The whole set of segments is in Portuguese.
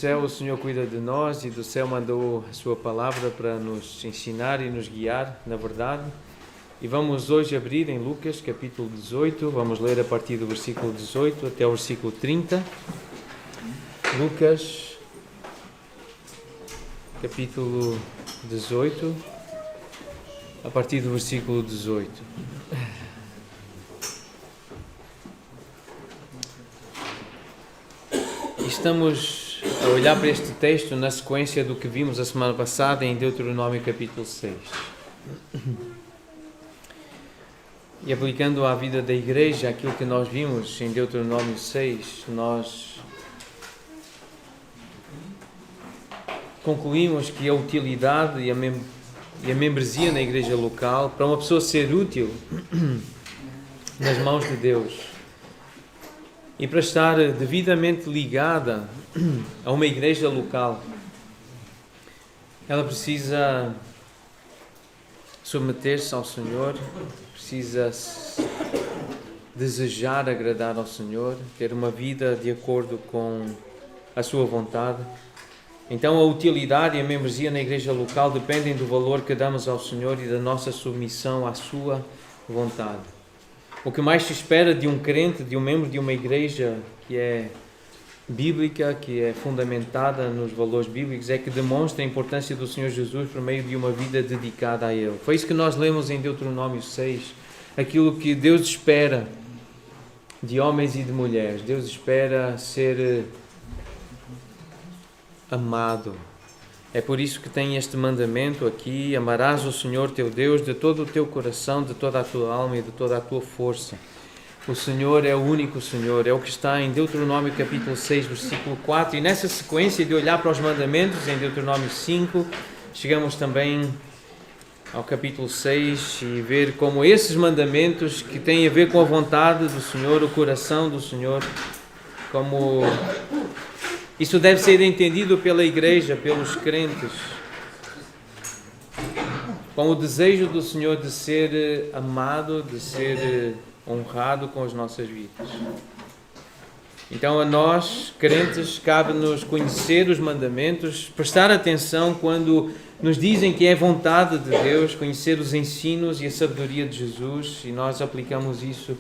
céu o Senhor cuida de nós e do céu mandou a sua palavra para nos ensinar e nos guiar na verdade. E vamos hoje abrir em Lucas capítulo 18, vamos ler a partir do versículo 18 até o versículo 30. Lucas capítulo 18, a partir do versículo 18. Estamos a olhar para este texto na sequência do que vimos a semana passada em Deuteronômio capítulo 6. E aplicando à vida da igreja aquilo que nós vimos em Deuteronômio 6, nós concluímos que a utilidade e a membresia na igreja local, para uma pessoa ser útil nas mãos de Deus, e para estar devidamente ligada a uma igreja local, ela precisa submeter-se ao Senhor, precisa desejar agradar ao Senhor, ter uma vida de acordo com a sua vontade. Então a utilidade e a membresia na igreja local dependem do valor que damos ao Senhor e da nossa submissão à sua vontade. O que mais se espera de um crente, de um membro de uma igreja que é bíblica, que é fundamentada nos valores bíblicos, é que demonstre a importância do Senhor Jesus por meio de uma vida dedicada a Ele. Foi isso que nós lemos em Deuteronômio 6, aquilo que Deus espera de homens e de mulheres. Deus espera ser amado. É por isso que tem este mandamento aqui: amarás o Senhor teu Deus de todo o teu coração, de toda a tua alma e de toda a tua força. O Senhor é o único Senhor, é o que está em Deuteronômio capítulo 6, versículo 4. E nessa sequência de olhar para os mandamentos, em Deuteronômio 5, chegamos também ao capítulo 6 e ver como esses mandamentos que têm a ver com a vontade do Senhor, o coração do Senhor, como isso deve ser entendido pela igreja, pelos crentes, com o desejo do Senhor de ser amado, de ser honrado com as nossas vidas. Então a nós, crentes, cabe-nos conhecer os mandamentos, prestar atenção quando nos dizem que é vontade de Deus, conhecer os ensinos e a sabedoria de Jesus, e nós aplicamos isso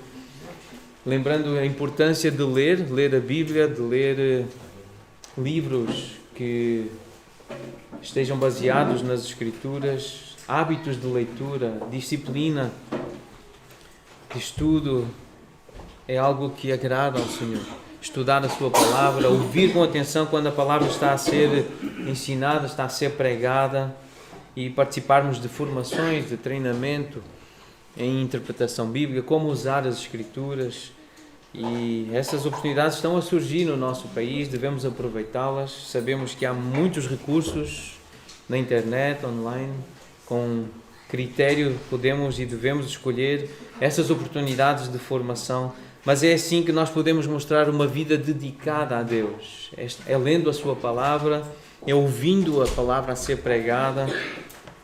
lembrando a importância de ler a Bíblia, de ler livros que estejam baseados nas Escrituras, hábitos de leitura, disciplina de estudo é algo que agrada ao Senhor. Estudar a sua palavra, ouvir com atenção quando a palavra está a ser ensinada, está a ser pregada, e participarmos de formações, de treinamento em interpretação bíblica, como usar as Escrituras. E essas oportunidades estão a surgir no nosso país, devemos aproveitá-las. Sabemos que há muitos recursos na internet, online, com critério podemos e devemos escolher essas oportunidades de formação, mas é assim que nós podemos mostrar uma vida dedicada a Deus. É lendo a sua palavra, é ouvindo a palavra a ser pregada,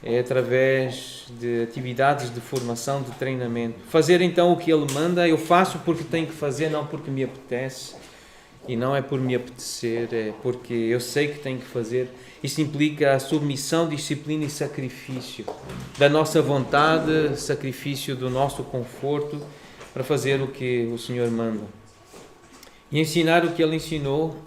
é através de atividades de formação, de treinamento. Fazer então o que Ele manda, eu faço porque tenho que fazer, não porque me apetece. E não é por me apetecer, é porque eu sei que tenho que fazer. Isso implica a submissão, disciplina e sacrifício da nossa vontade, sacrifício do nosso conforto para fazer o que o Senhor manda. E ensinar o que Ele ensinou,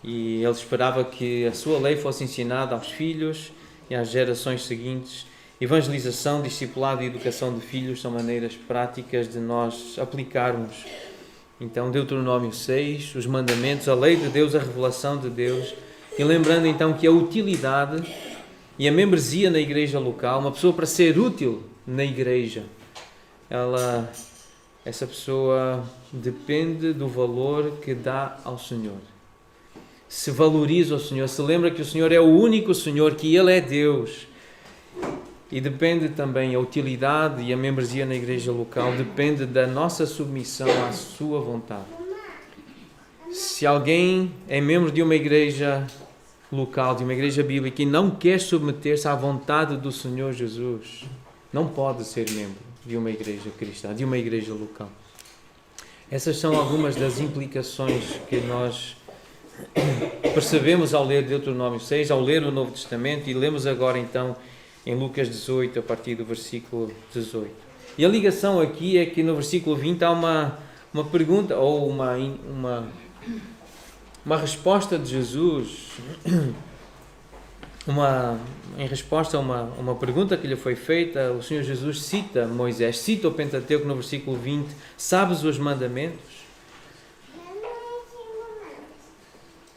e Ele esperava que a sua lei fosse ensinada aos filhos e às gerações seguintes. Evangelização, discipulado e educação de filhos são maneiras práticas de nós aplicarmos. Então, Deuteronômio 6, os mandamentos, a lei de Deus, a revelação de Deus. E lembrando então que a utilidade e a membresia na igreja local, uma pessoa para ser útil na igreja, essa pessoa depende do valor que dá ao Senhor. Se valoriza o Senhor, se lembra que o Senhor é o único Senhor, que Ele é Deus. E depende também a utilidade e a membresia na igreja local, depende da nossa submissão à sua vontade. Se alguém é membro de uma igreja local, de uma igreja bíblica, e não quer submeter-se à vontade do Senhor Jesus, não pode ser membro de uma igreja cristã, de uma igreja local. Essas são algumas das implicações que nós percebemos ao ler Deuteronômio 6, ao ler o Novo Testamento, e lemos agora então em Lucas 18, a partir do versículo 18. E a ligação aqui é que no versículo 20 há uma pergunta, ou uma resposta de Jesus, em resposta a uma pergunta que lhe foi feita. O Senhor Jesus cita Moisés, cita o Pentateuco no versículo 20, sabes os mandamentos?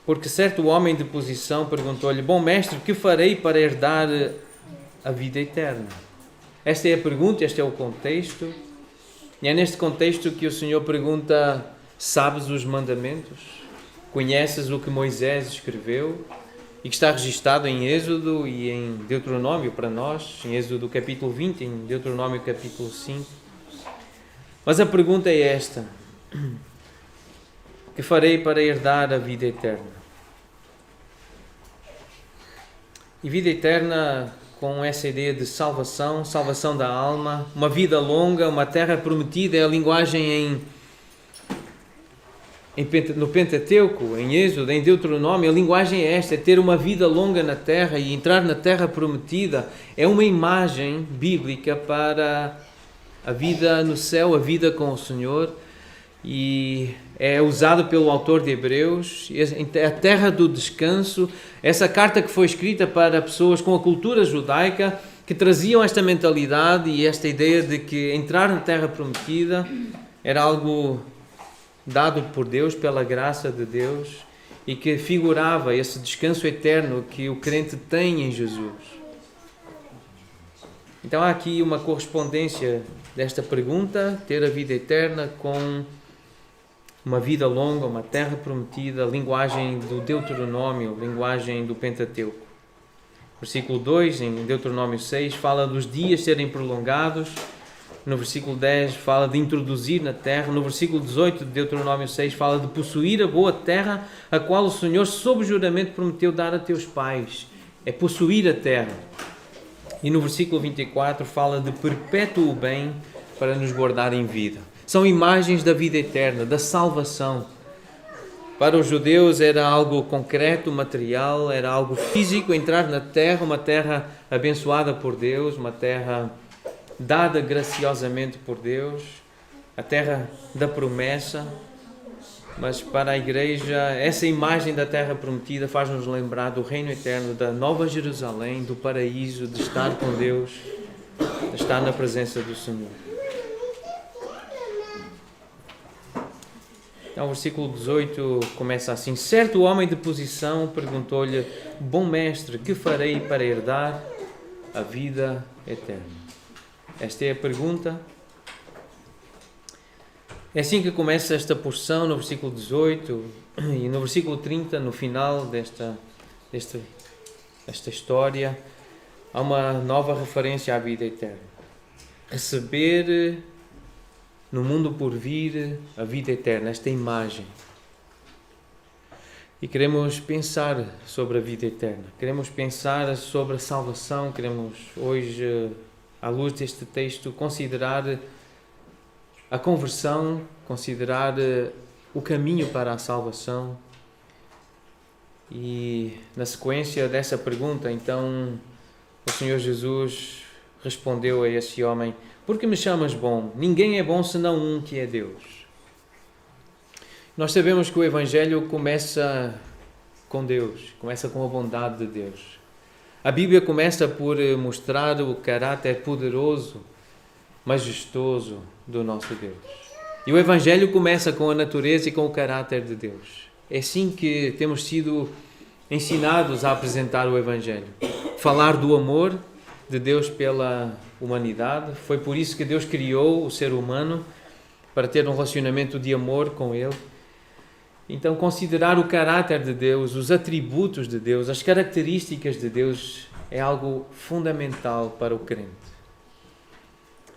Porque certo homem de posição perguntou-lhe, bom mestre, que farei para herdar a vida eterna? Esta é a pergunta, este é o contexto. E é neste contexto que o Senhor pergunta, sabes os mandamentos? Conheces o que Moisés escreveu? E que está registado em Êxodo e em Deuteronômio para nós, em Êxodo capítulo 20, em Deuteronômio capítulo 5. Mas a pergunta é esta, que farei para herdar a vida eterna? E vida eterna com essa ideia de salvação, salvação da alma, uma vida longa, uma terra prometida, é a linguagem no Pentateuco, em Êxodo, em Deuteronômio. A linguagem é esta, é ter uma vida longa na terra e entrar na terra prometida. É uma imagem bíblica para a vida no céu, a vida com o Senhor, e é usado pelo autor de Hebreus, a terra do descanso. Essa carta que foi escrita para pessoas com a cultura judaica, que traziam esta mentalidade e esta ideia de que entrar na terra prometida era algo dado por Deus, pela graça de Deus, e que figurava esse descanso eterno que o crente tem em Jesus. Então há aqui uma correspondência desta pergunta, ter a vida eterna, com uma vida longa, uma terra prometida, linguagem do Deuteronômio, linguagem do Pentateuco. Versículo 2, em Deuteronômio 6, fala dos dias serem prolongados. No versículo 10 fala de introduzir na terra. No versículo 18 de Deuteronômio 6 fala de possuir a boa terra, a qual o Senhor, sob juramento, prometeu dar a teus pais. É possuir a terra. E no versículo 24 fala de perpétuo bem para nos guardar em vida. São imagens da vida eterna, da salvação. Para os judeus era algo concreto, material, era algo físico, entrar na terra, uma terra abençoada por Deus, uma terra dada graciosamente por Deus, a terra da promessa. Mas para a igreja, essa imagem da terra prometida faz-nos lembrar do reino eterno, da Nova Jerusalém, do paraíso, de estar com Deus, de estar na presença do Senhor. Então, o versículo 18 começa assim: certo homem de posição perguntou-lhe, bom mestre, que farei para herdar a vida eterna? Esta é a pergunta. É assim que começa esta porção, no versículo 18, e no versículo 30, no final desta história, há uma nova referência à vida eterna. Receber no mundo por vir a vida eterna, esta imagem. E queremos pensar sobre a vida eterna, queremos pensar sobre a salvação, queremos hoje, à luz deste texto, considerar a conversão, considerar o caminho para a salvação. E na sequência dessa pergunta, então, o Senhor Jesus respondeu a esse homem: por que me chamas bom? Ninguém é bom senão um, que é Deus. Nós sabemos que o Evangelho começa com Deus, começa com a bondade de Deus. A Bíblia começa por mostrar o caráter poderoso, majestoso do nosso Deus. E o Evangelho começa com a natureza e com o caráter de Deus. É assim que temos sido ensinados a apresentar o Evangelho. Falar do amor de Deus pela humanidade. Foi por isso que Deus criou o ser humano, para ter um relacionamento de amor com Ele. Então, considerar o caráter de Deus, os atributos de Deus, as características de Deus é algo fundamental para o crente.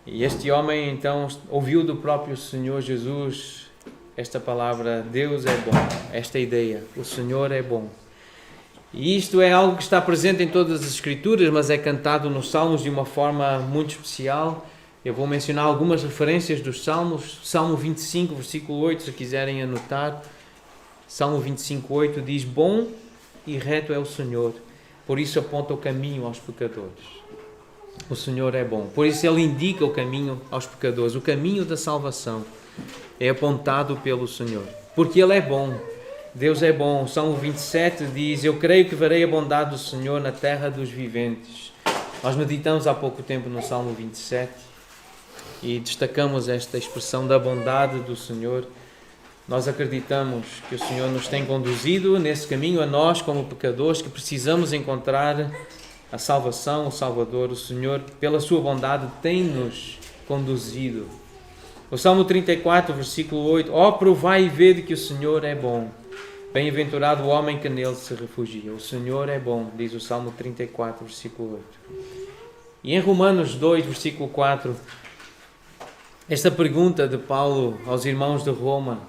E este homem, então, ouviu do próprio Senhor Jesus esta palavra: Deus é bom, esta ideia, o Senhor é bom. E isto é algo que está presente em todas as Escrituras, mas é cantado nos Salmos de uma forma muito especial. Eu vou mencionar algumas referências dos Salmos. Salmo 25, versículo 8, se quiserem anotar. Salmo 25:8 diz: bom e reto é o Senhor, por isso aponta o caminho aos pecadores. O Senhor é bom, por isso Ele indica o caminho aos pecadores. O caminho da salvação é apontado pelo Senhor, porque Ele é bom. Deus é bom. O Salmo 27 diz: eu creio que verei a bondade do Senhor na terra dos viventes. Nós meditamos há pouco tempo no Salmo 27 e destacamos esta expressão da bondade do Senhor. Nós acreditamos que o Senhor nos tem conduzido nesse caminho, a nós como pecadores que precisamos encontrar a salvação, o Salvador. O Senhor, pela sua bondade, tem-nos conduzido. O Salmo 34, versículo 8: ó, provai e vede que o Senhor é bom. Bem-aventurado o homem que nele se refugia. O Senhor é bom, diz o Salmo 34, versículo 8. E em Romanos 2, versículo 4, esta pergunta de Paulo aos irmãos de Roma,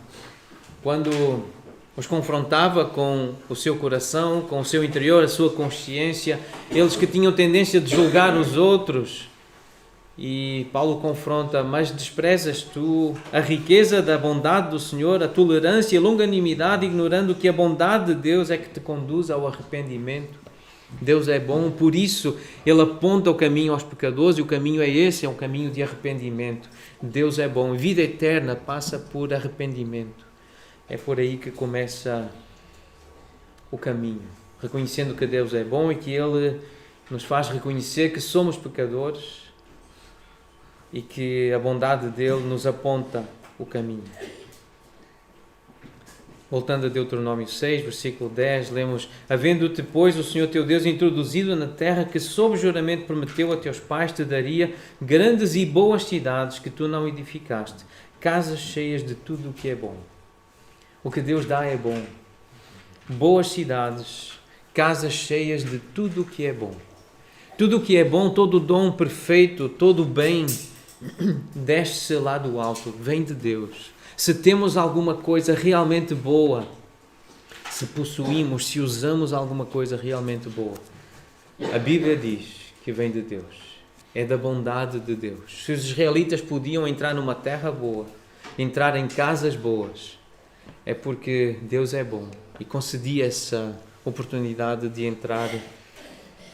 quando os confrontava com o seu coração, com o seu interior, a sua consciência, eles que tinham tendência de julgar os outros, e Paulo confronta: mas desprezas tu a riqueza da bondade do Senhor, a tolerância e a longanimidade, ignorando que a bondade de Deus é que te conduz ao arrependimento? Deus é bom, por isso Ele aponta o caminho aos pecadores, e o caminho é esse, é um caminho de arrependimento. Deus é bom, vida eterna passa por arrependimento. É por aí que começa o caminho, reconhecendo que Deus é bom e que Ele nos faz reconhecer que somos pecadores e que a bondade dele nos aponta o caminho. Voltando a Deuteronômio 6, versículo 10, lemos: havendo-te, pois, o Senhor teu Deus introduzido na terra que sob juramento prometeu a teus pais, te daria grandes e boas cidades que tu não edificaste, casas cheias de tudo o que é bom. O que Deus dá é bom. Boas cidades, casas cheias de tudo o que é bom. Tudo o que é bom, todo o dom perfeito, todo o bem, desce lá do alto, vem de Deus. Se temos alguma coisa realmente boa, se possuímos, se usamos alguma coisa realmente boa, a Bíblia diz que vem de Deus. É da bondade de Deus. Se os israelitas podiam entrar numa terra boa, entrar em casas boas, é porque Deus é bom e concedia essa oportunidade de entrar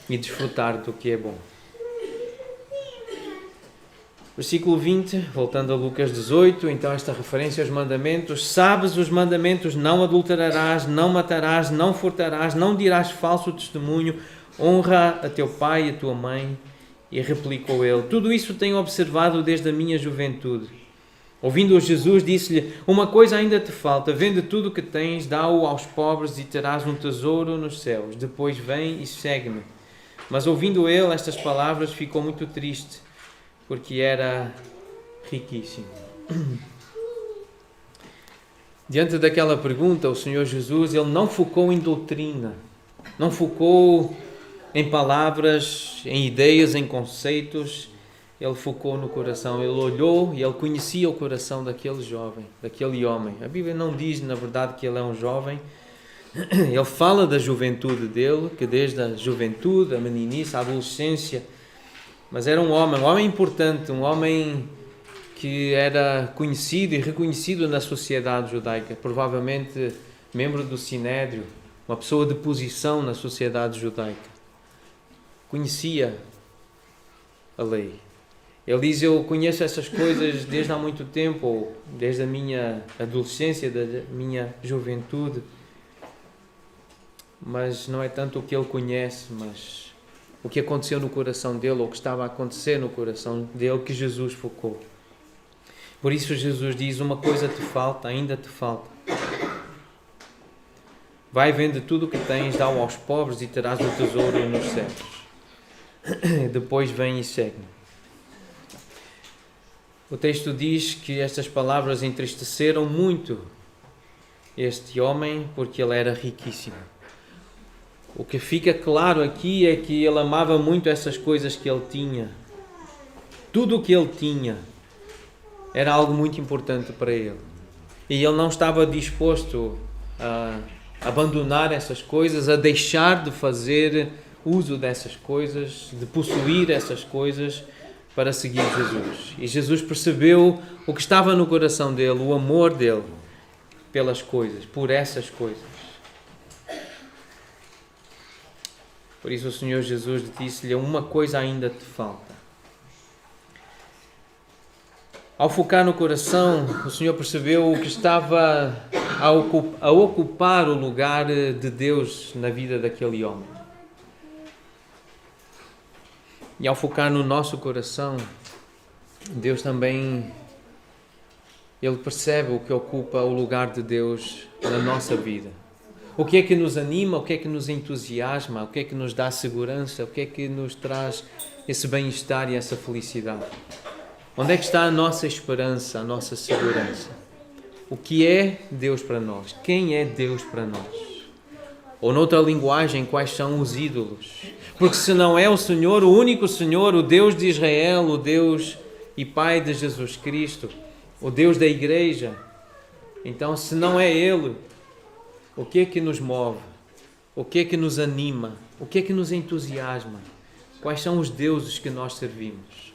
e desfrutar do que é bom. Versículo 20, voltando a Lucas 18, então esta referência aos mandamentos: sabes os mandamentos: não adulterarás, não matarás, não furtarás, não dirás falso testemunho, honra a teu pai e a tua mãe. E replicou ele: tudo isso tenho observado desde a minha juventude. Ouvindo-o Jesus, disse-lhe: uma coisa ainda te falta, vende tudo o que tens, dá-o aos pobres e terás um tesouro nos céus. Depois vem e segue-me. Mas ouvindo ele estas palavras, ficou muito triste, porque era riquíssimo. Diante daquela pergunta, o Senhor Jesus, ele não focou em doutrina, não focou em palavras, em ideias, em conceitos. Ele focou no coração, ele olhou e ele conhecia o coração daquele jovem, daquele homem. A Bíblia não diz, na verdade, que ele é um jovem. Ele fala da juventude dele, que desde a juventude, a meninice, a adolescência, mas era um homem importante, um homem que era conhecido e reconhecido na sociedade judaica, provavelmente membro do Sinédrio, uma pessoa de posição na sociedade judaica. Conhecia a lei. Ele diz: eu conheço essas coisas desde há muito tempo, ou desde a minha adolescência, da minha juventude. Mas não é tanto o que ele conhece, mas o que aconteceu no coração dele, ou o que estava a acontecer no coração dele, que Jesus focou. Por isso Jesus diz: uma coisa te falta, ainda te falta. Vai, vende tudo o que tens, dá-o aos pobres e terás o tesouro nos céus. Depois vem e segue-me. O texto diz que estas palavras entristeceram muito este homem, porque ele era riquíssimo. O que fica claro aqui é que ele amava muito essas coisas que ele tinha. Tudo o que ele tinha era algo muito importante para ele. E ele não estava disposto a abandonar essas coisas, a deixar de fazer uso dessas coisas, de possuir essas coisas para seguir Jesus. E Jesus percebeu o que estava no coração dele, o amor dele. pelas coisas, por essas coisas. Por isso o Senhor Jesus disse-lhe: uma coisa ainda te falta. Ao focar no coração, o Senhor percebeu que estava a ocupar o lugar de Deus na vida daquele homem. E ao focar no nosso coração, Deus também, Ele percebe o que ocupa o lugar de Deus na nossa vida. O que é que nos anima, o que é que nos entusiasma, o que é que nos dá segurança, o que é que nos traz esse bem-estar e essa felicidade. Onde é que está a nossa esperança, a nossa segurança? O que é Deus para nós? Quem é Deus para nós? Ou noutra linguagem, quais são os ídolos? Porque se não é o Senhor, o único Senhor, o Deus de Israel, o Deus e Pai de Jesus Cristo, o Deus da Igreja, então se não é Ele, o que é que nos move? O que é que nos anima? O que é que nos entusiasma? Quais são os deuses que nós servimos?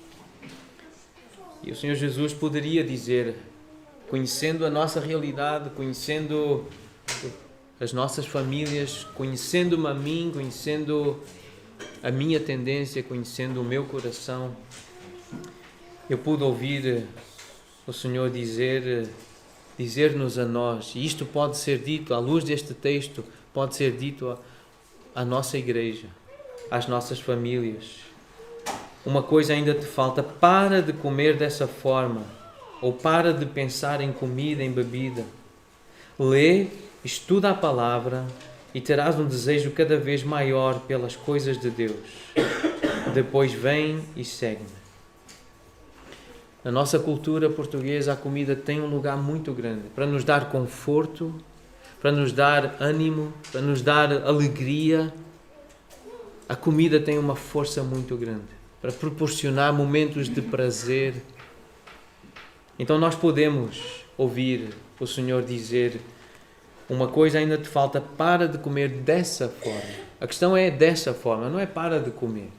E o Senhor Jesus poderia dizer, conhecendo a nossa realidade, conhecendo as nossas famílias, conhecendo-me a mim, conhecendo a minha tendência, conhecendo o meu coração, eu pude ouvir o Senhor dizer-nos a nós, e isto pode ser dito, à luz deste texto, pode ser dito à nossa igreja, às nossas famílias. Uma coisa ainda te falta: para de comer dessa forma, ou para de pensar em comida, em bebida. Lê, estuda a palavra e terás um desejo cada vez maior pelas coisas de Deus. Depois vem e segue-me. Na nossa cultura portuguesa, a comida tem um lugar muito grande para nos dar conforto, para nos dar ânimo, para nos dar alegria. A comida tem uma força muito grande para proporcionar momentos de prazer. Então nós podemos ouvir o Senhor dizer: uma coisa ainda te falta, para de comer dessa forma. A questão é dessa forma, não é para de comer.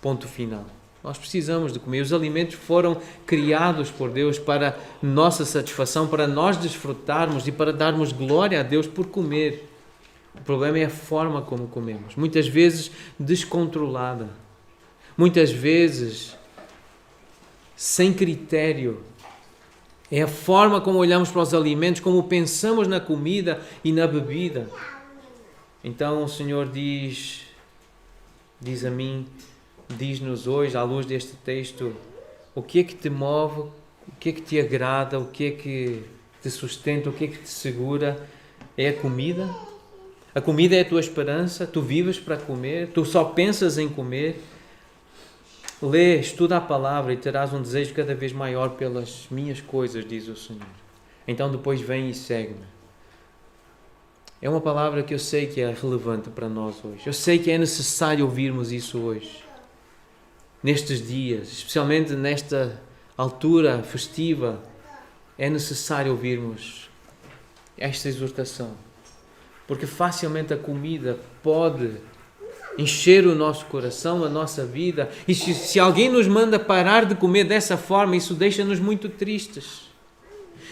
Ponto final. Nós precisamos de comer. Os alimentos foram criados por Deus para nossa satisfação, para nós desfrutarmos e para darmos glória a Deus por comer. O problema é a forma como comemos. Muitas vezes descontrolada. Muitas vezes sem critério. É a forma como olhamos para os alimentos, como pensamos na comida e na bebida. Então o Senhor diz a mim, diz-nos hoje, à luz deste texto, o que é que te move, o que é que te agrada, o que é que te sustenta, o que é que te segura. É a comida? A comida é a tua esperança? Tu vives para comer? Tu só pensas em comer? Lê, estuda a palavra e terás um desejo cada vez maior pelas minhas coisas, diz o Senhor. Então depois vem e segue-me. É uma palavra que eu sei que é relevante para nós hoje. Eu sei que é necessário ouvirmos isso hoje. Nestes dias, especialmente nesta altura festiva, é necessário ouvirmos esta exortação. Porque facilmente a comida pode encher o nosso coração, a nossa vida. E se alguém nos manda parar de comer dessa forma, isso deixa-nos muito tristes.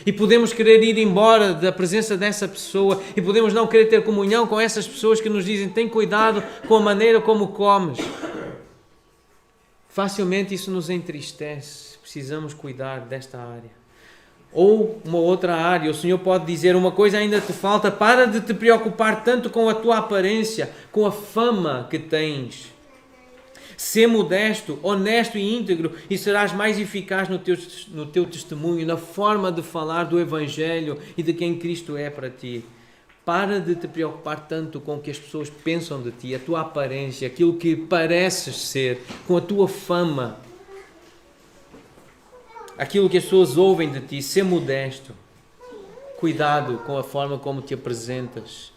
E podemos querer ir embora da presença dessa pessoa e podemos não querer ter comunhão com essas pessoas que nos dizem: tem cuidado com a maneira como comes. Facilmente isso nos entristece. Precisamos cuidar desta área. Ou uma outra área, o Senhor pode dizer: uma coisa ainda te falta, para de te preocupar tanto com a tua aparência, com a fama que tens. Sê modesto, honesto e íntegro e serás mais eficaz no teu testemunho, na forma de falar do Evangelho e de quem Cristo é para ti. Para de te preocupar tanto com o que as pessoas pensam de ti, a tua aparência, aquilo que pareces ser, com a tua fama. Aquilo que as pessoas ouvem de ti. Ser modesto. Cuidado com a forma como te apresentas.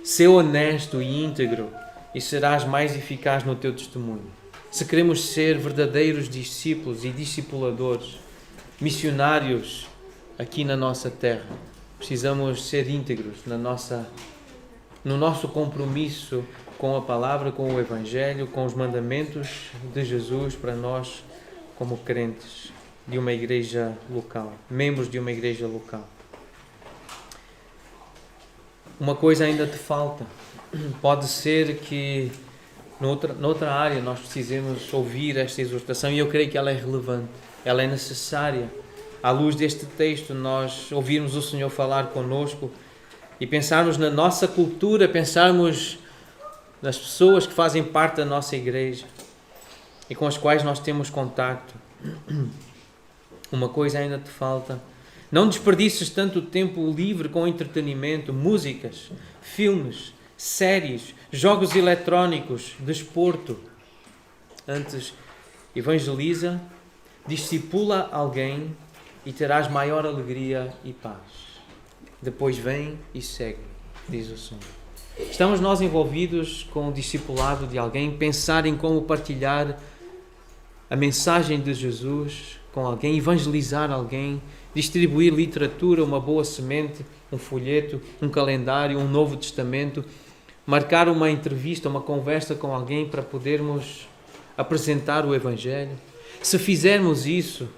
Ser honesto e íntegro e serás mais eficaz no teu testemunho. Se queremos ser verdadeiros discípulos e discipuladores, missionários aqui na nossa terra, precisamos ser íntegros no nosso compromisso com a palavra, com o Evangelho, com os mandamentos de Jesus para nós como crentes de uma igreja local, membros de uma igreja local. uma coisa ainda te falta. Pode ser que noutra área nós precisemos ouvir esta exortação e eu creio que ela é relevante, ela é necessária. À luz deste texto, nós ouvirmos o Senhor falar connosco e pensarmos na nossa cultura, pensarmos nas pessoas que fazem parte da nossa igreja e com as quais nós temos contacto. Uma coisa ainda te falta. Não desperdices tanto tempo livre com entretenimento, músicas, filmes, séries, jogos eletrónicos, desporto. Antes, evangeliza, discipula alguém e terás maior alegria e paz. Depois vem e segue, diz o Senhor. Estamos nós envolvidos com o discipulado de alguém, pensar em como partilhar a mensagem de Jesus com alguém, evangelizar alguém, distribuir literatura, uma boa semente, um folheto, um calendário, um Novo Testamento, marcar uma entrevista, uma conversa com alguém para podermos apresentar o Evangelho. Se fizermos isso,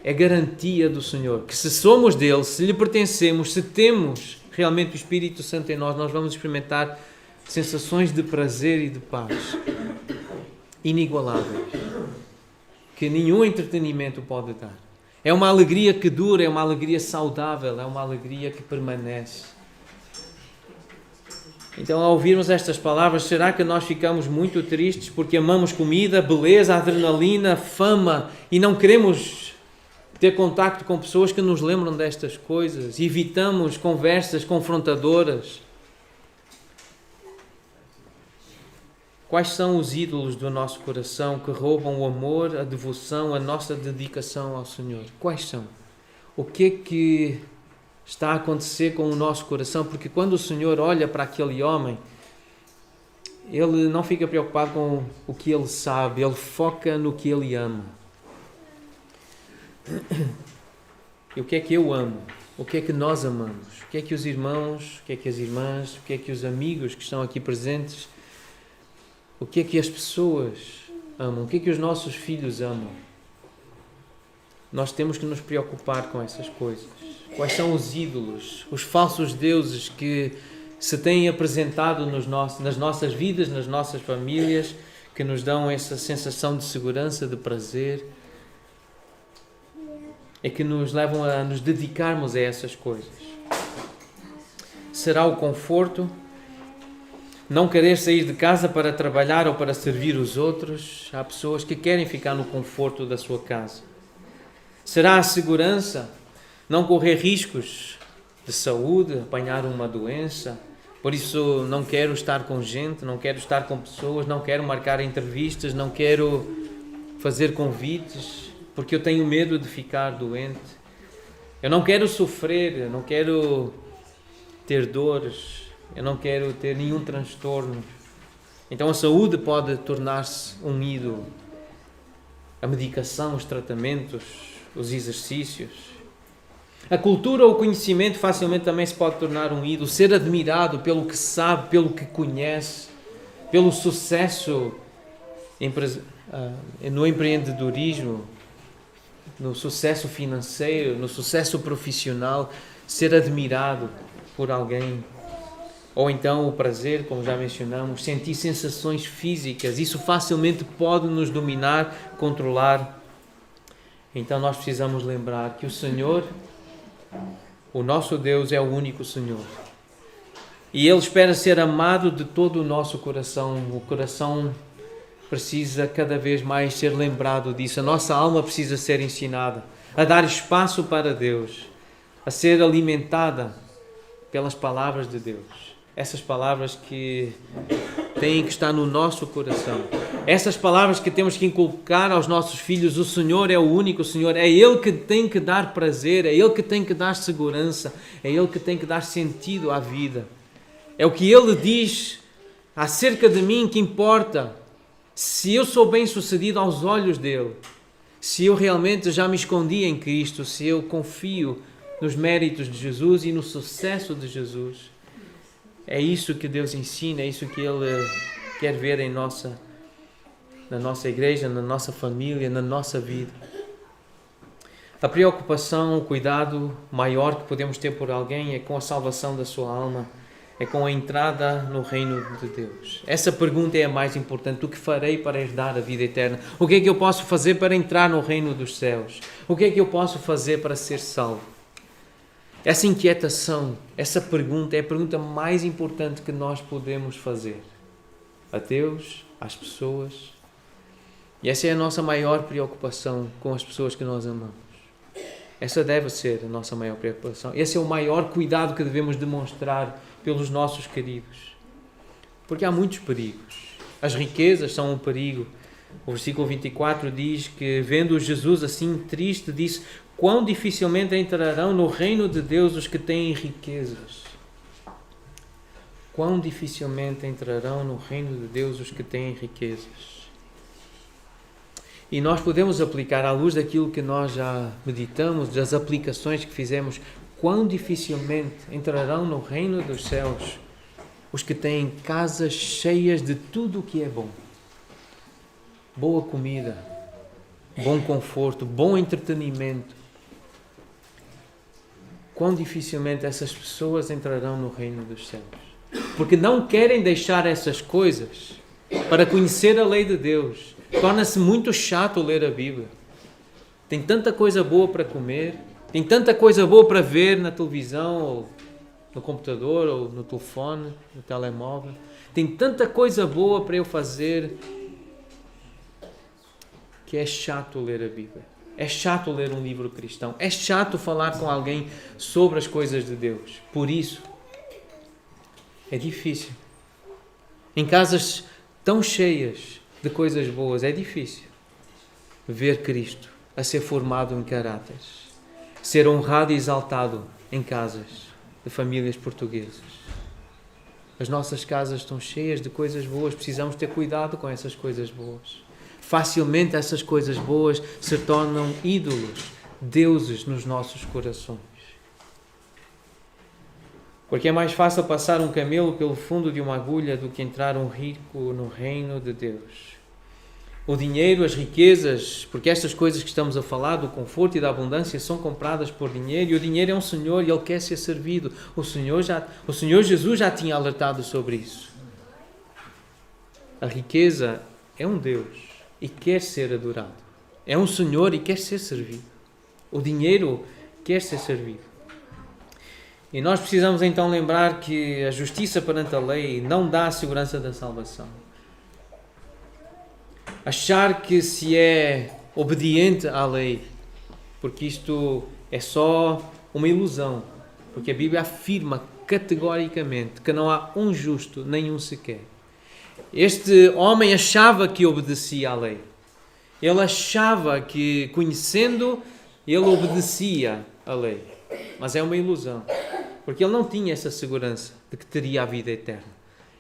é garantia do Senhor que se somos dele, se lhe pertencemos, se temos realmente o Espírito Santo em nós, nós vamos experimentar sensações de prazer e de paz inigualáveis, que nenhum entretenimento pode dar. É uma alegria que dura, é uma alegria saudável, é uma alegria que permanece. Então, ao ouvirmos estas palavras, será que nós ficamos muito tristes porque amamos comida, beleza, adrenalina, fama e não queremos ter contacto com pessoas que nos lembram destas coisas? Evitamos conversas confrontadoras. Quais são os ídolos do nosso coração que roubam o amor, a devoção, a nossa dedicação ao Senhor? Quais são? O que é que está a acontecer com o nosso coração? Porque quando o Senhor olha para aquele homem, Ele não fica preocupado com o que ele sabe, Ele foca no que Ele ama. E o que é que eu amo? O que é que nós amamos? O que é que os irmãos, o que é que as irmãs, o que é que os amigos que estão aqui presentes, o que é que as pessoas amam? O que é que os nossos filhos amam? Nós temos que nos preocupar com essas coisas. Quais são os ídolos, os falsos deuses que se têm apresentado nas nossas vidas, nas nossas famílias, que nos dão essa sensação de segurança, de prazer, e que nos levam a nos dedicarmos a essas coisas? Será o conforto? Não querer sair de casa para trabalhar ou para servir os outros? Há pessoas que querem ficar no conforto da sua casa. Será a segurança? Não correr riscos de saúde, apanhar uma doença? Por isso não quero estar com gente, não quero estar com pessoas, não quero marcar entrevistas, não quero fazer convites, porque eu tenho medo de ficar doente. Eu não quero sofrer, eu não quero ter dores, eu não quero ter nenhum transtorno. Então a saúde pode tornar-se um ídolo. A medicação, os tratamentos, os exercícios. A cultura ou o conhecimento facilmente também se pode tornar um ídolo. Ser admirado pelo que sabe, pelo que conhece, pelo sucesso no empreendedorismo, no sucesso financeiro, no sucesso profissional. Ser admirado por alguém. Ou então o prazer, como já mencionamos, sentir sensações físicas. Isso facilmente pode nos dominar, controlar. Então nós precisamos lembrar que o Senhor, o nosso Deus, é o único Senhor. E Ele espera ser amado de todo o nosso coração. O coração precisa cada vez mais ser lembrado disso. A nossa alma precisa ser ensinada a dar espaço para Deus, a ser alimentada pelas palavras de Deus. Essas palavras que têm que estar no nosso coração. Essas palavras que temos que inculcar aos nossos filhos. O Senhor é o único Senhor. É Ele que tem que dar prazer. É Ele que tem que dar segurança. É Ele que tem que dar sentido à vida. É o que Ele diz acerca de mim que importa. Se eu sou bem sucedido aos olhos dEle, se eu realmente já me escondi em Cristo, se eu confio nos méritos de Jesus e no sucesso de Jesus, é isso que Deus ensina, é isso que Ele quer ver na nossa igreja, na nossa família, na nossa vida. A preocupação, o cuidado maior que podemos ter por alguém é com a salvação da sua alma, é com a entrada no reino de Deus. Essa pergunta é a mais importante. O que farei para herdar a vida eterna? O que é que eu posso fazer para entrar no reino dos céus? O que é que eu posso fazer para ser salvo? Essa inquietação, essa pergunta é a pergunta mais importante que nós podemos fazer a Deus, às pessoas. E essa é a nossa maior preocupação com as pessoas que nós amamos. Essa deve ser a nossa maior preocupação. Esse é o maior cuidado que devemos demonstrar pelos nossos queridos. Porque há muitos perigos. As riquezas são um perigo. O versículo 24 diz que, vendo Jesus assim triste, disse: quão dificilmente entrarão no reino de Deus os que têm riquezas. Quão dificilmente entrarão no reino de Deus os que têm riquezas. E nós podemos aplicar, à luz daquilo que nós já meditamos, das aplicações que fizemos, quão dificilmente entrarão no reino dos céus os que têm casas cheias de tudo o que é bom. Boa comida, bom conforto, bom entretenimento. Quão dificilmente essas pessoas entrarão no reino dos céus. Porque não querem deixar essas coisas para conhecer a lei de Deus. Torna-se muito chato ler a Bíblia. Tem tanta coisa boa para comer, tem tanta coisa boa para ver na televisão, ou no computador, ou no telefone, no telemóvel. Tem tanta coisa boa para eu fazer que é chato ler a Bíblia. É chato ler um livro cristão. É chato falar com alguém sobre as coisas de Deus. Por isso, é difícil. Em casas tão cheias de coisas boas, é difícil ver Cristo a ser formado em caráteres, ser honrado e exaltado em casas de famílias portuguesas. As nossas casas estão cheias de coisas boas, precisamos ter cuidado com essas coisas boas. Facilmente essas coisas boas se tornam ídolos, deuses nos nossos corações. Porque é mais fácil passar um camelo pelo fundo de uma agulha do que entrar um rico no reino de Deus. O dinheiro, as riquezas, porque estas coisas que estamos a falar, do conforto e da abundância, são compradas por dinheiro, e o dinheiro é um senhor e ele quer ser servido. O Senhor Jesus já tinha alertado sobre isso. A riqueza é um Deus e quer ser adorado. É um senhor e quer ser servido. O dinheiro quer ser servido. E nós precisamos então lembrar que a justiça perante a lei não dá a segurança da salvação. Achar que se é obediente à lei, porque isto é só uma ilusão, porque a Bíblia afirma categoricamente que não há um justo, nenhum sequer. Este homem achava que obedecia à lei. Ele achava que, conhecendo, ele obedecia à lei. Mas é uma ilusão, porque ele não tinha essa segurança de que teria a vida eterna.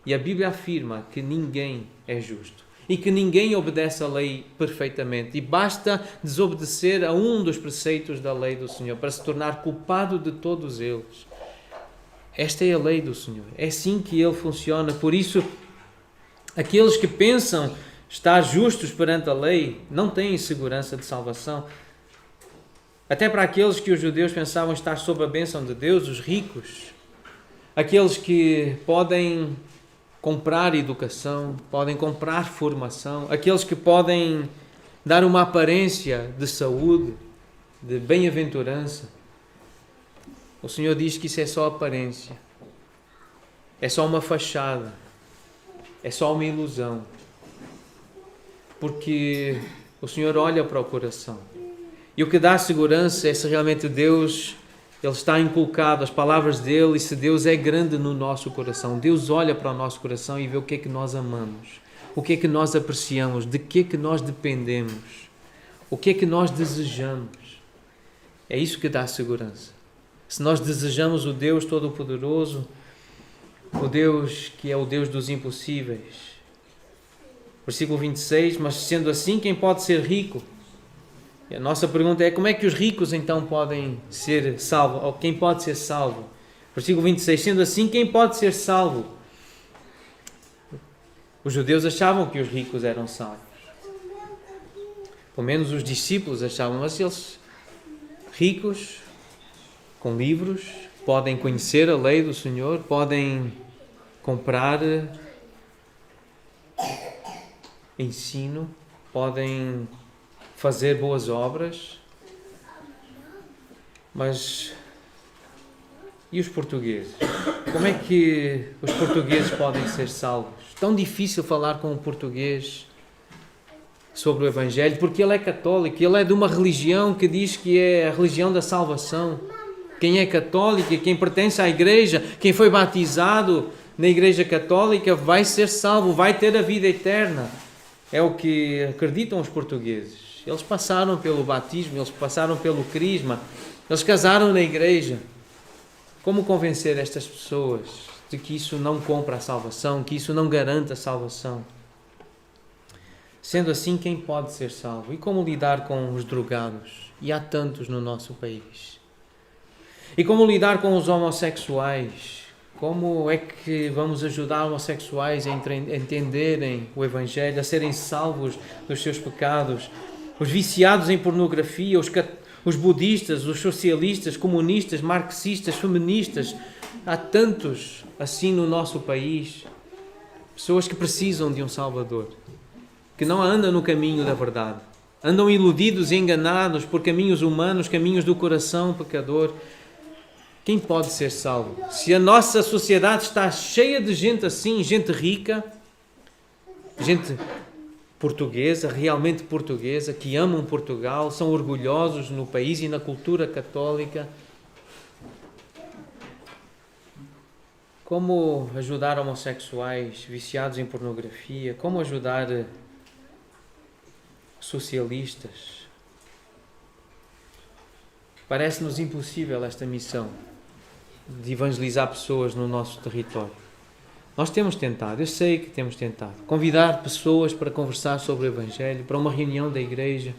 E a Bíblia afirma que ninguém é justo e que ninguém obedece à lei perfeitamente. E basta desobedecer a um dos preceitos da lei do Senhor para se tornar culpado de todos eles. Esta é a lei do Senhor. É assim que ele funciona. Por isso, aqueles que pensam estar justos perante a lei não têm segurança de salvação. Até para aqueles que os judeus pensavam estar sob a bênção de Deus, os ricos, aqueles que podem comprar educação, podem comprar formação, aqueles que podem dar uma aparência de saúde, de bem-aventurança. O Senhor diz que isso é só aparência, é só uma fachada, é só uma ilusão, porque o Senhor olha para o coração. E o que dá segurança é se realmente Deus, Ele está inculcado, as palavras dEle, e se Deus é grande no nosso coração. Deus olha para o nosso coração e vê o que é que nós amamos, o que é que nós apreciamos, de que é que nós dependemos, o que é que nós desejamos. É isso que dá segurança. Se nós desejamos o Deus Todo-Poderoso, o Deus que é o Deus dos impossíveis. Versículo 26, mas sendo assim, quem pode ser rico? E a nossa pergunta é, como é que os ricos então podem ser salvos? Ou quem pode ser salvo? Versículo 26, sendo assim, quem pode ser salvo? Os judeus achavam que os ricos eram salvos. Pelo menos os discípulos achavam, mas eles ricos, com livros, podem conhecer a lei do Senhor, podem comprar ensino, podem fazer boas obras, mas e os portugueses? Como é que os portugueses podem ser salvos? Tão difícil falar com um português sobre o Evangelho, porque ele é católico, ele é de uma religião que diz que é a religião da salvação. Quem é católico, quem pertence à igreja, quem foi batizado na igreja católica vai ser salvo, vai ter a vida eterna. É o que acreditam os portugueses. Eles passaram pelo batismo, eles passaram pelo crisma, eles casaram na igreja. Como convencer estas pessoas de que isso não compra a salvação, que isso não garante a salvação? Sendo assim, quem pode ser salvo? E como lidar com os drogados? E há tantos no nosso país. E como lidar com os homossexuais? Como é que vamos ajudar homossexuais a entenderem o Evangelho, a serem salvos dos seus pecados? Os viciados em pornografia, os budistas, os socialistas, comunistas, marxistas, feministas. Há tantos assim no nosso país. Pessoas que precisam de um Salvador, que não andam no caminho da verdade. Andam iludidos e enganados por caminhos humanos, caminhos do coração pecador. Quem pode ser salvo? Se a nossa sociedade está cheia de gente assim, gente rica, gente portuguesa, realmente portuguesa, que amam Portugal, são orgulhosos no país e na cultura católica. Como ajudar homossexuais viciados em pornografia? Como ajudar socialistas? Parece-nos impossível esta missão de evangelizar pessoas no nosso território. Nós temos tentado, eu sei que temos tentado, convidar pessoas para conversar sobre o Evangelho, para uma reunião da igreja,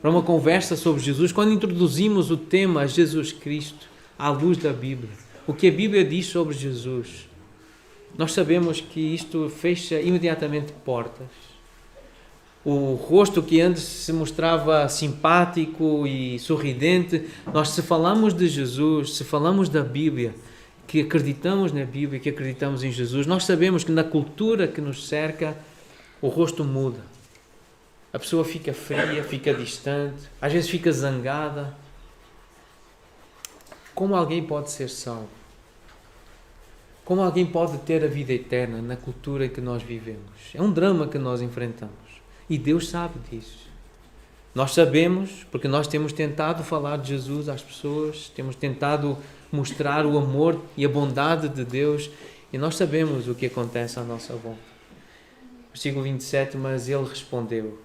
para uma conversa sobre Jesus, quando introduzimos o tema Jesus Cristo à luz da Bíblia. O que a Bíblia diz sobre Jesus. Nós sabemos que isto fecha imediatamente portas. O rosto que antes se mostrava simpático e sorridente, nós, se falamos de Jesus, se falamos da Bíblia, que acreditamos na Bíblia, que acreditamos em Jesus, nós sabemos que na cultura que nos cerca, o rosto muda. A pessoa fica fria, fica distante, às vezes fica zangada. Como alguém pode ser salvo? Como alguém pode ter a vida eterna na cultura em que nós vivemos? É um drama que nós enfrentamos. E Deus sabe disso. Nós sabemos, porque nós temos tentado falar de Jesus às pessoas, temos tentado mostrar o amor e a bondade de Deus, e nós sabemos o que acontece à nossa volta. Versículo 27, mas ele respondeu,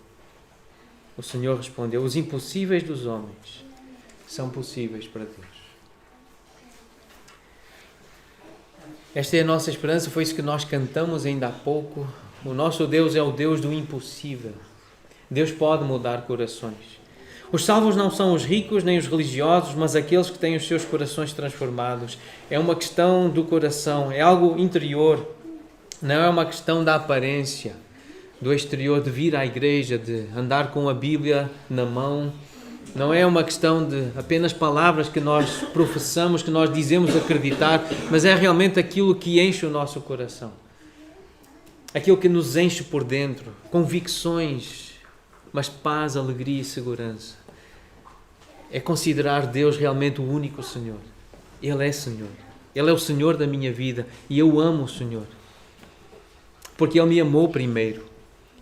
o Senhor respondeu, os impossíveis dos homens são possíveis para Deus. Esta é a nossa esperança, foi isso que nós cantamos ainda há pouco. O nosso Deus é o Deus do impossível. Deus pode mudar corações. Os salvos não são os ricos nem os religiosos, mas aqueles que têm os seus corações transformados. É uma questão do coração, é algo interior. Não é uma questão da aparência, do exterior, de vir à igreja, de andar com a Bíblia na mão. Não é uma questão de apenas palavras que nós professamos, que nós dizemos acreditar, mas é realmente aquilo que enche o nosso coração. Aquilo que nos enche por dentro, convicções, mas paz, alegria e segurança. É considerar Deus realmente o único Senhor. Ele é Senhor. Ele é o Senhor da minha vida e eu amo o Senhor. Porque Ele me amou primeiro.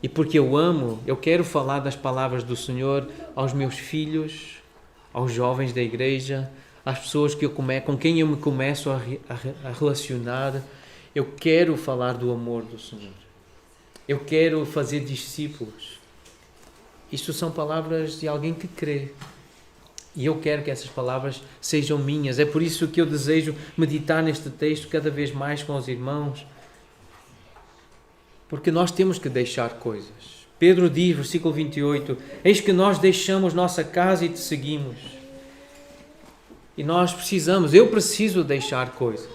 E porque eu amo, eu quero falar das palavras do Senhor aos meus filhos, aos jovens da igreja, às pessoas com quem eu me começo a relacionar. Eu quero falar do amor do Senhor. Eu quero fazer discípulos. Isto são palavras de alguém que crê. E eu quero que essas palavras sejam minhas. É por isso que eu desejo meditar neste texto cada vez mais com os irmãos. Porque nós temos que deixar coisas. Pedro diz, versículo 28, eis que nós deixamos nossa casa e te seguimos. E nós precisamos, eu preciso deixar coisas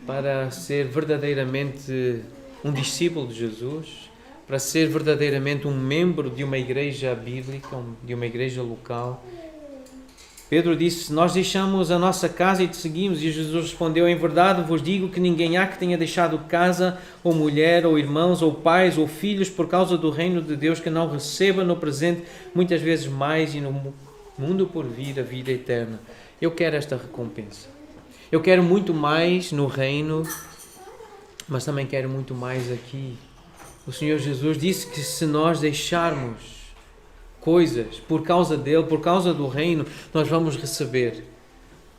para ser verdadeiramente um discípulo de Jesus, para ser verdadeiramente um membro de uma igreja bíblica, de uma igreja local. Pedro disse: nós deixamos a nossa casa e te seguimos. E Jesus respondeu: em verdade vos digo que ninguém há que tenha deixado casa, ou mulher, ou irmãos, ou pais, ou filhos, por causa do reino de Deus, que não receba no presente muitas vezes mais, e no mundo por vir a vida eterna. Eu quero esta recompensa. Eu quero muito mais no reino, mas também quero muito mais aqui. O Senhor Jesus disse que se nós deixarmos coisas por causa dele, por causa do reino, nós vamos receber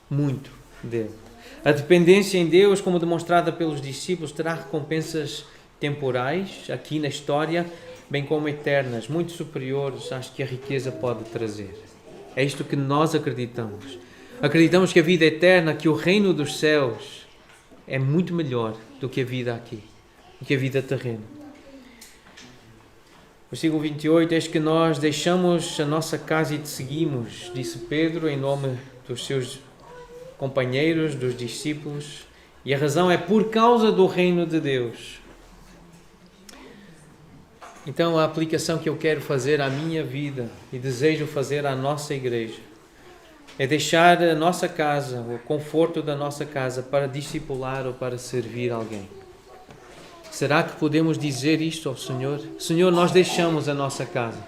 muito dele. A dependência em Deus, como demonstrada pelos discípulos, terá recompensas temporais aqui na história, bem como eternas, muito superiores às que a riqueza pode trazer. É isto que nós acreditamos. Acreditamos que a vida eterna, que o reino dos céus é muito melhor do que a vida aqui, do que a vida terrena. Versículo 28, eis que nós deixamos a nossa casa e te seguimos, disse Pedro em nome dos seus companheiros, dos discípulos, e a razão é por causa do reino de Deus. Então a aplicação que eu quero fazer à minha vida e desejo fazer à nossa igreja é deixar a nossa casa, o conforto da nossa casa, para discipular ou para servir alguém. Será que podemos dizer isto ao Senhor? Senhor, nós deixamos a nossa casa.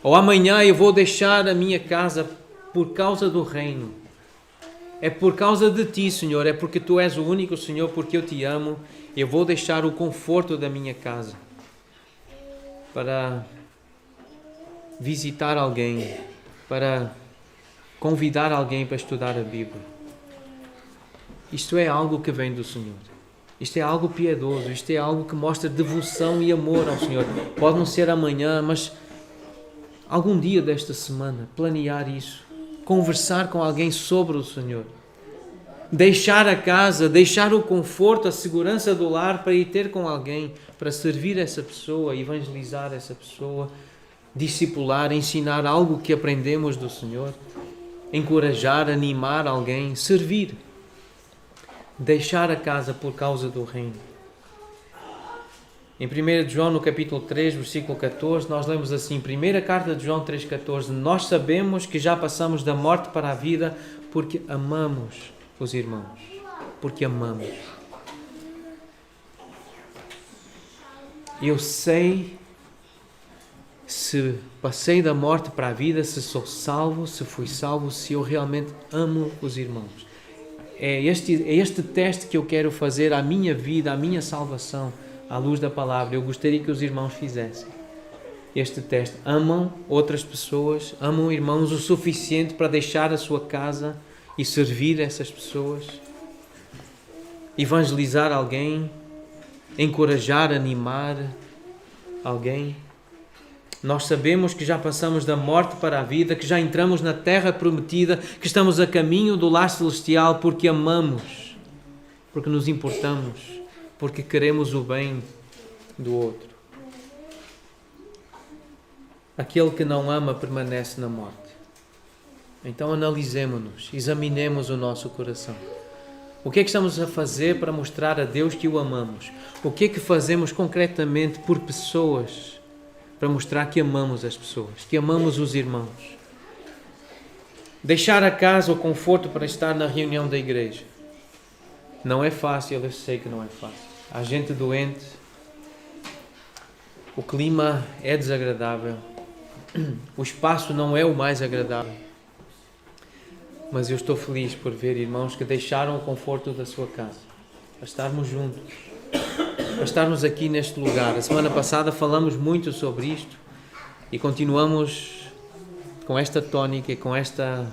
Ou amanhã eu vou deixar a minha casa por causa do reino. É por causa de Ti, Senhor. É porque Tu és o único, Senhor, porque eu Te amo. Eu vou deixar o conforto da minha casa para visitar alguém, para convidar alguém para estudar a Bíblia. Isto é algo que vem do Senhor. Isto é algo piedoso, isto é algo que mostra devoção e amor ao Senhor. Pode não ser amanhã, mas algum dia desta semana, planear isso. Conversar com alguém sobre o Senhor. Deixar a casa, deixar o conforto, a segurança do lar para ir ter com alguém, para servir essa pessoa, evangelizar essa pessoa, discipular, ensinar algo que aprendemos do Senhor, encorajar, animar alguém, servir. Deixar a casa por causa do reino. Em 1 João, no capítulo 3, versículo 14, nós lemos assim, primeira carta de João 3,14, nós sabemos que já passamos da morte para a vida porque amamos os irmãos. Porque amamos. Eu sei se passei da morte para a vida, se sou salvo, se fui salvo, se eu realmente amo os irmãos. É este teste que eu quero fazer à minha vida, à minha salvação, à luz da palavra. Eu gostaria que os irmãos fizessem este teste. Amam outras pessoas, amam irmãos o suficiente para deixar a sua casa e servir essas pessoas, evangelizar alguém, encorajar, animar alguém. Nós sabemos que já passamos da morte para a vida, que já entramos na terra prometida, que estamos a caminho do lar celestial porque amamos, porque nos importamos, porque queremos o bem do outro. Aquele que não ama permanece na morte. Então analisemos-nos, examinemos o nosso coração. O que é que estamos a fazer para mostrar a Deus que o amamos? O que é que fazemos concretamente por pessoas para mostrar que amamos as pessoas, que amamos os irmãos? Deixar a casa, o conforto para estar na reunião da igreja. Não é fácil, eu sei que não é fácil. Há gente doente, o clima é desagradável, o espaço não é o mais agradável. Mas eu estou feliz por ver irmãos que deixaram o conforto da sua casa, para estarmos juntos, para estarmos aqui neste lugar. A semana passada falamos muito sobre isto e continuamos com esta tónica e com esta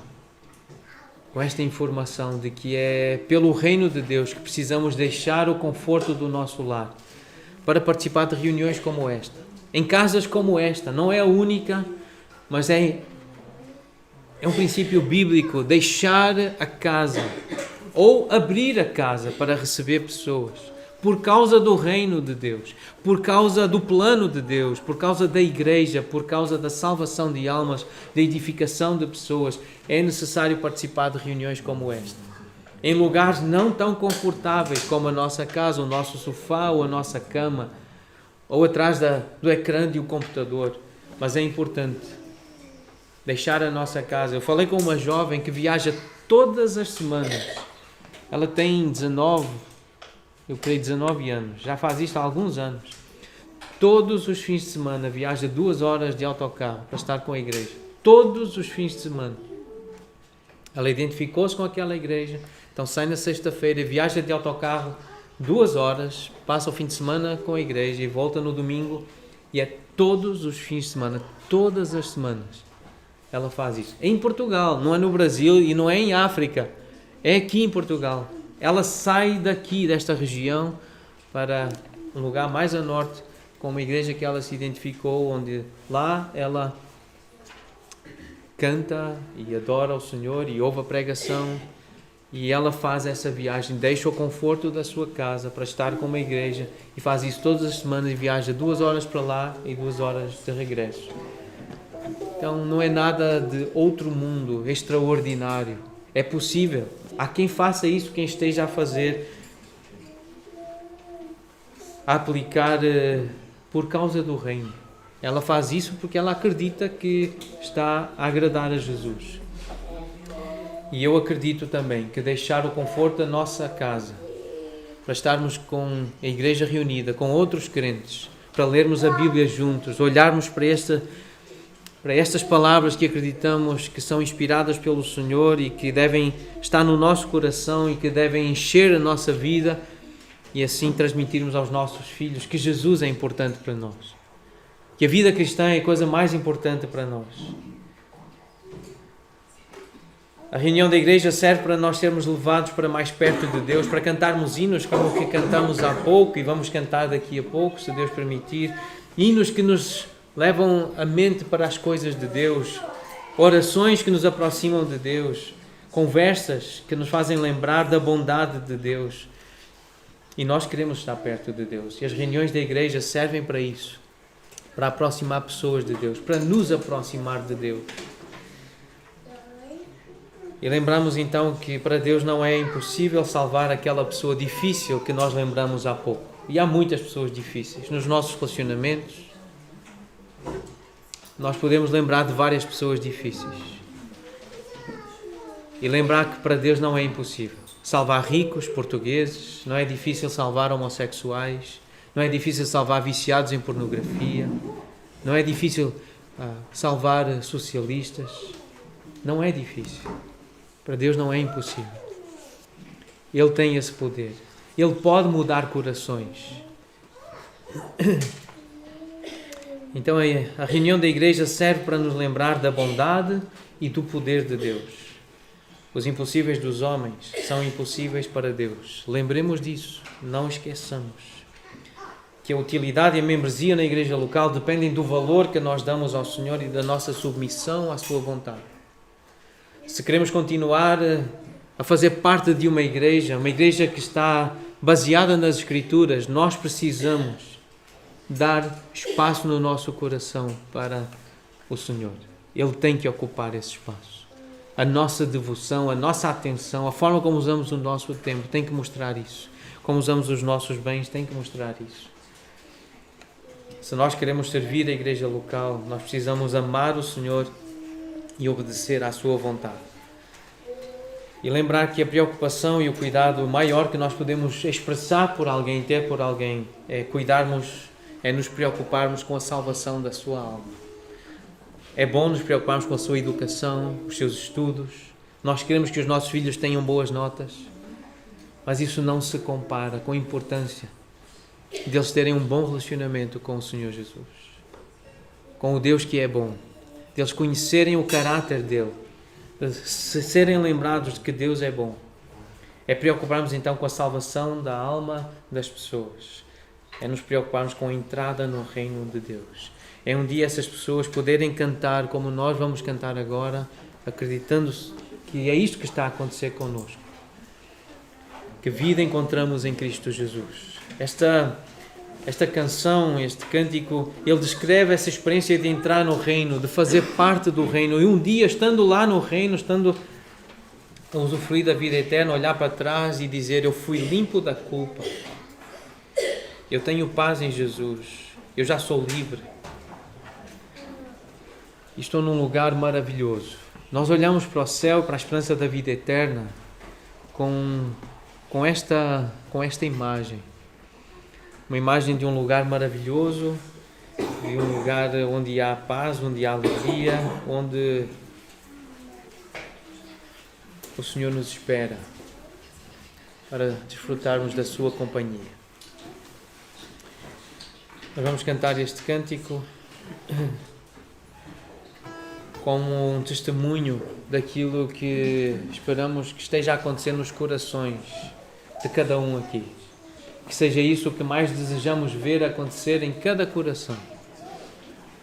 informação de que é pelo reino de Deus que precisamos deixar o conforto do nosso lar para participar de reuniões como esta, em casas como esta. Não é a única, mas é um princípio bíblico, deixar a casa ou abrir a casa para receber pessoas. Por causa do reino de Deus, por causa do plano de Deus, por causa da igreja, por causa da salvação de almas, da edificação de pessoas, é necessário participar de reuniões como esta. Em lugares não tão confortáveis como a nossa casa, o nosso sofá ou a nossa cama, ou atrás do ecrã de um computador. Mas é importante deixar a nossa casa. Eu falei com uma jovem que viaja todas as semanas. Ela tem 19 anos. Já faz isto há alguns anos. Todos os fins de semana viaja 2 horas de autocarro para estar com a igreja. Todos os fins de semana. Ela identificou-se com aquela igreja. Então sai na sexta-feira, viaja de autocarro 2 horas, passa o fim de semana com a igreja e volta no domingo. E é todos os fins de semana, todas as semanas. Ela faz isso. É em Portugal, não é no Brasil e não é em África. É aqui em Portugal. Ela sai daqui, desta região, para um lugar mais a norte, com uma igreja que ela se identificou, onde lá ela canta e adora o Senhor e ouve a pregação. E ela faz essa viagem, deixa o conforto da sua casa para estar com uma igreja e faz isso todas as semanas e viaja 2 horas para lá e 2 horas de regresso. Então não é nada de outro mundo, extraordinário. É possível. Há quem faça isso, quem esteja a fazer, a aplicar por causa do reino. Ela faz isso porque ela acredita que está a agradar a Jesus. E eu acredito também que deixar o conforto da nossa casa, para estarmos com a igreja reunida, com outros crentes, para lermos a Bíblia juntos, olharmos para estas palavras que acreditamos que são inspiradas pelo Senhor e que devem estar no nosso coração e que devem encher a nossa vida e assim transmitirmos aos nossos filhos que Jesus é importante para nós, que a vida cristã é a coisa mais importante para nós. A reunião da igreja serve para nós sermos levados para mais perto de Deus, para cantarmos hinos como o que cantamos há pouco e vamos cantar daqui a pouco, se Deus permitir. Hinos que nos levam a mente para as coisas de Deus, orações que nos aproximam de Deus, conversas que nos fazem lembrar da bondade de Deus. E nós queremos estar perto de Deus. E as reuniões da igreja servem para isso, para aproximar pessoas de Deus, para nos aproximar de Deus. E lembramos então que para Deus não é impossível salvar aquela pessoa difícil que nós lembramos há pouco. E há muitas pessoas difíceis nos nossos relacionamentos. Nós podemos lembrar de várias pessoas difíceis. E lembrar que para Deus não é impossível salvar ricos portugueses, não é difícil salvar homossexuais, não é difícil salvar viciados em pornografia, não é difícil salvar socialistas. Não é difícil. Para Deus não é impossível. Ele tem esse poder. Ele pode mudar corações. Então a reunião da igreja serve para nos lembrar da bondade e do poder de Deus. Os impossíveis dos homens são impossíveis para Deus. Lembremos disso. Não esqueçamos que a utilidade e a membresia na igreja local dependem do valor que nós damos ao Senhor e da nossa submissão à sua vontade. Se queremos continuar a fazer parte de uma igreja que está baseada nas Escrituras, nós precisamos dar espaço no nosso coração para o Senhor. Ele tem que ocupar esse espaço. A nossa devoção, a nossa atenção, a forma como usamos o nosso tempo tem que mostrar isso. Como usamos os nossos bens tem que mostrar isso. Se nós queremos servir a igreja local, nós precisamos amar o Senhor e obedecer à sua vontade. E lembrar que a preocupação e o cuidado maior que nós podemos expressar por alguém, ter por alguém, é nos preocuparmos com a salvação da sua alma. É bom nos preocuparmos com a sua educação, os seus estudos. Nós queremos que os nossos filhos tenham boas notas, mas isso não se compara com a importância deles terem um bom relacionamento com o Senhor Jesus, com o Deus que é bom, deles conhecerem o caráter dele, de serem lembrados de que Deus é bom. É preocuparmos então com a salvação da alma das pessoas. É nos preocuparmos com a entrada no reino de Deus. É um dia essas pessoas poderem cantar como nós vamos cantar agora, acreditando que é isto que está a acontecer connosco. Que vida encontramos em Cristo Jesus. Esta canção, este cântico, ele descreve essa experiência de entrar no reino, de fazer parte do reino. E um dia, estando lá no reino, estando a usufruir da vida eterna, olhar para trás e dizer: eu fui limpo da culpa. Eu tenho paz em Jesus. Eu já sou livre. e estou num lugar maravilhoso. Nós olhamos para o céu, para a esperança da vida eterna, com esta imagem. Uma imagem de um lugar maravilhoso, de um lugar onde há paz, onde há alegria, onde o Senhor nos espera para desfrutarmos da sua companhia. Nós vamos cantar este cântico como um testemunho daquilo que esperamos que esteja a acontecer nos corações de cada um aqui. Que seja isso o que mais desejamos ver acontecer em cada coração.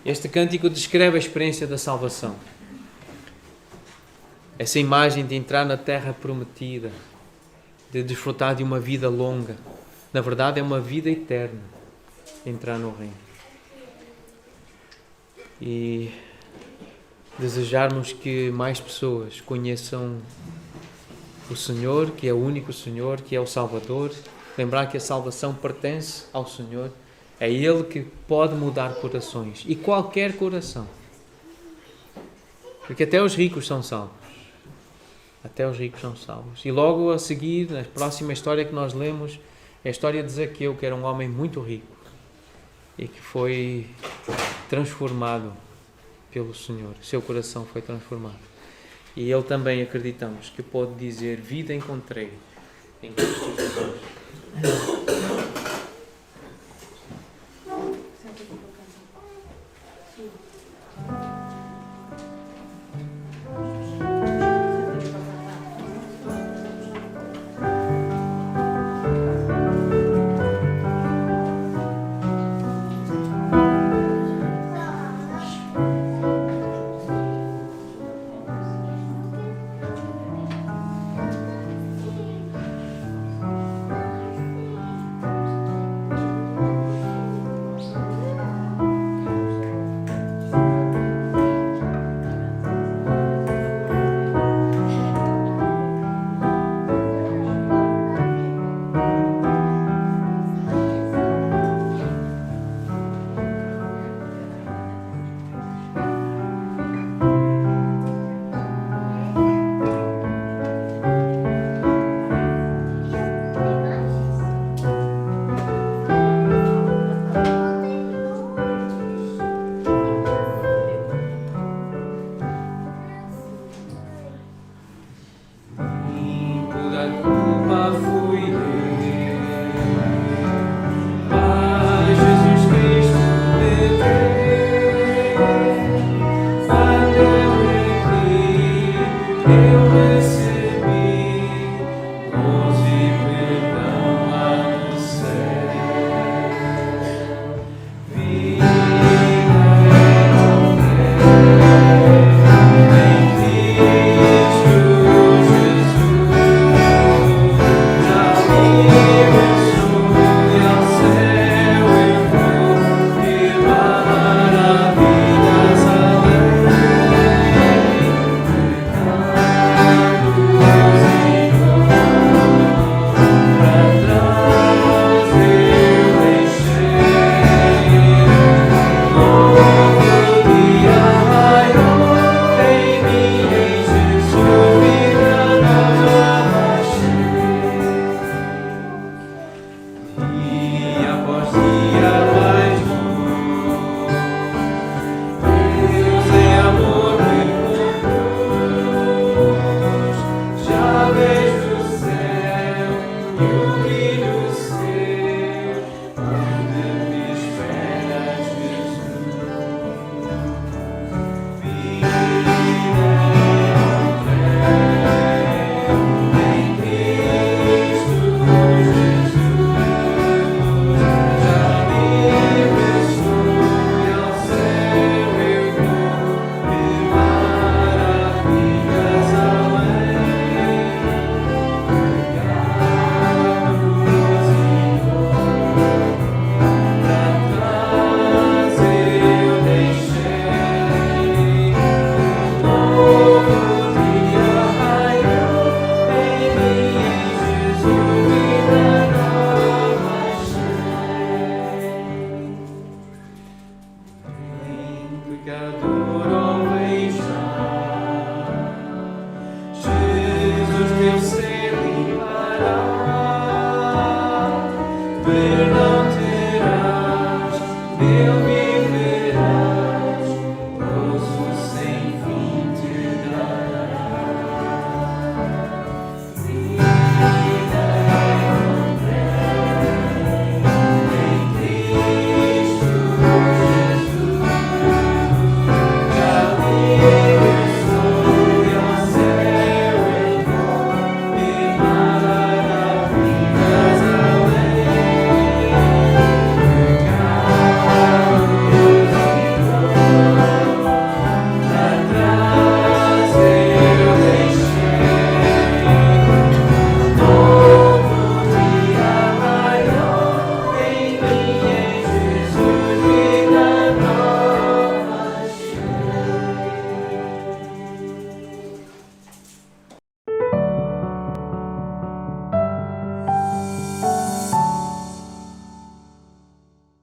Este cântico descreve a experiência da salvação. Essa imagem de entrar na terra prometida, de desfrutar de uma vida longa. Na verdade, é uma vida eterna, entrar no reino. E desejarmos que mais pessoas conheçam o Senhor, que é o único Senhor, que é o Salvador. Lembrar que a salvação pertence ao Senhor. É Ele que pode mudar corações. E qualquer coração. Porque até os ricos são salvos. Até os ricos são salvos. E logo a seguir, na próxima história que nós lemos, é a história de Zaqueu, que era um homem muito rico. E que foi transformado pelo Senhor. Seu coração foi transformado. E ele também, acreditamos, que pode dizer: vida encontrei em Cristo Jesus.